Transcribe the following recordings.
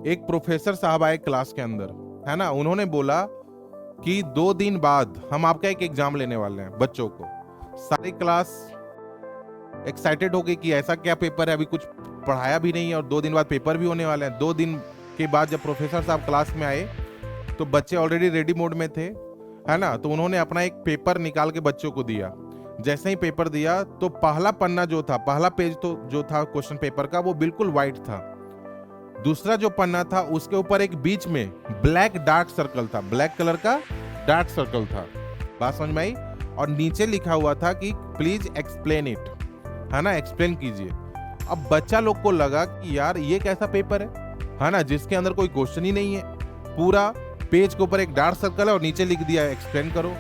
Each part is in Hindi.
एक प्रोफेसर साहब आए क्लास के अंदर, है ना। उन्होंने बोला कि 2 दिन बाद हम आपका एक एग्जाम लेने वाले हैं बच्चों को। सारी क्लास एक्साइटेड हो गई कि ऐसा क्या पेपर है, अभी कुछ पढ़ाया भी नहीं है और 2 दिन बाद पेपर भी होने वाले हैं। 2 दिन के बाद जब प्रोफेसर साहब क्लास में आए तो बच्चे ऑलरेडी रेडी मोड में थे, है ना। तो उन्होंने अपना एक पेपर निकाल के बच्चों को दिया। जैसे ही पेपर दिया तो पहला पन्ना जो था, पहला पेज तो जो था क्वेश्चन पेपर का, वो बिल्कुल व्हाइट था। दूसरा जो पन्ना था उसके ऊपर एक बीच में ब्लैक डार्क सर्कल था, ब्लैक कलर का डार्क सर्कल था। बात समझ में आई। और नीचे लिखा हुआ था कि प्लीज एक्सप्लेन इट, है ना, एक्सप्लेन कीजिए। अब बच्चा लोग को लगा कि यार ये कैसा पेपर है ना, जिसके अंदर कोई क्वेश्चन ही नहीं है। पूरा पेज के ऊपर एक डार्क सर्कल है और नीचे लिख दिया है एक्सप्लेन करो।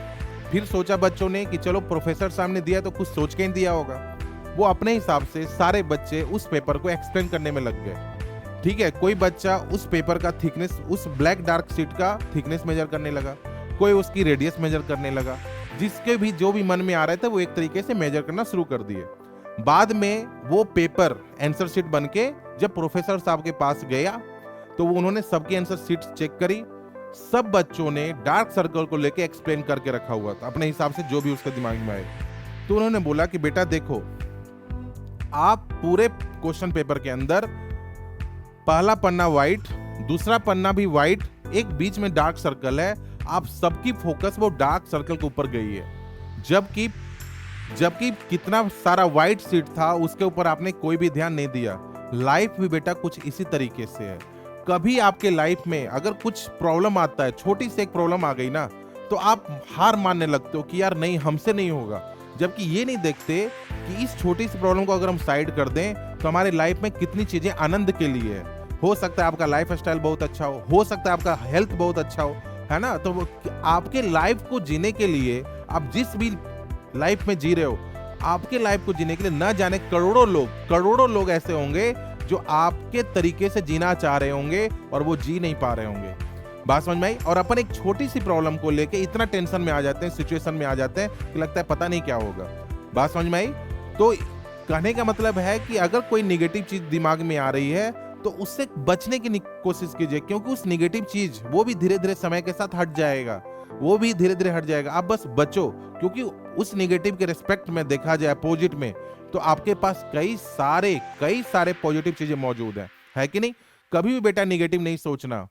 फिर सोचा बच्चों ने कि चलो प्रोफेसर साहब ने दिया तो कुछ सोच के ही दिया होगा। वो अपने हिसाब से सारे बच्चे उस पेपर को एक्सप्लेन करने में लग गए। ठीक है, कोई बच्चा उस पेपर का थिकनेस, उस ब्लैक डार्क शीट का थिकनेस मेजर करने लगा, कोई उसकी रेडियस मेजर करने लगा। जिसके भी जो भी मन में आ रहा था वो एक तरीके से मेजर करना शुरू कर दिए। बाद में वो पेपर आंसर शीट बन के जब प्रोफेसर साहब के पास गया तो उन्होंने सबकी आंसर शीट चेक करी। सब बच्चों ने डार्क सर्कल को लेके एक्सप्लेन करके रखा हुआ था अपने हिसाब से, जो भी उसके दिमाग में आए। तो उन्होंने बोला कि बेटा देखो, आप पूरे क्वेश्चन पेपर के अंदर पहला पन्ना व्हाइट, दूसरा पन्ना भी व्हाइट, एक बीच में डार्क सर्कल है, आप सबकी फोकस वो डार्क सर्कल के ऊपर गई है। जबकि जबकि कितना सारा व्हाइट सीट था उसके ऊपर आपने कोई भी ध्यान नहीं दिया। लाइफ भी बेटा कुछ इसी तरीके से है। कभी आपके लाइफ में अगर कुछ प्रॉब्लम आता है, छोटी सी एक प्रॉब्लम आ गई ना, तो आप हार मानने लगते हो कि यार नहीं, हमसे नहीं होगा। जबकि ये नहीं देखते कि इस छोटी सी प्रॉब्लम को अगर हम साइड कर दें तो हमारी लाइफ में कितनी चीजें आनंद के लिए है। हो सकता है आपका लाइफ स्टाइल बहुत अच्छा हो सकता है आपका हेल्थ बहुत अच्छा हो, है ना। तो आपके लाइफ को जीने के लिए, आप जिस भी लाइफ में जी रहे हो, आपके लाइफ को जीने के लिए न जाने करोड़ों लोग ऐसे होंगे जो आपके तरीके से जीना चाह रहे होंगे और वो जी नहीं पा रहे होंगे। बात समझ में आई। और अपन एक छोटी सी प्रॉब्लम को लेके इतना टेंशन में आ जाते हैं, सिचुएशन में आ जाते हैं कि लगता है पता नहीं क्या होगा। बात समझ में आई। तो कहने का मतलब है कि अगर कोई निगेटिव चीज दिमाग में आ रही है तो उससे बचने की कोशिश कीजिए, क्योंकि उस निगेटिव चीज वो भी धीरे धीरे समय के साथ हट जाएगा, वो भी धीरे धीरे हट जाएगा। आप बस बचो, क्योंकि उस निगेटिव के रिस्पेक्ट में देखा जाए अपोजिट में, तो आपके पास कई सारे पॉजिटिव चीजें मौजूद है कि नहीं। कभी भी बेटा निगेटिव नहीं सोचना।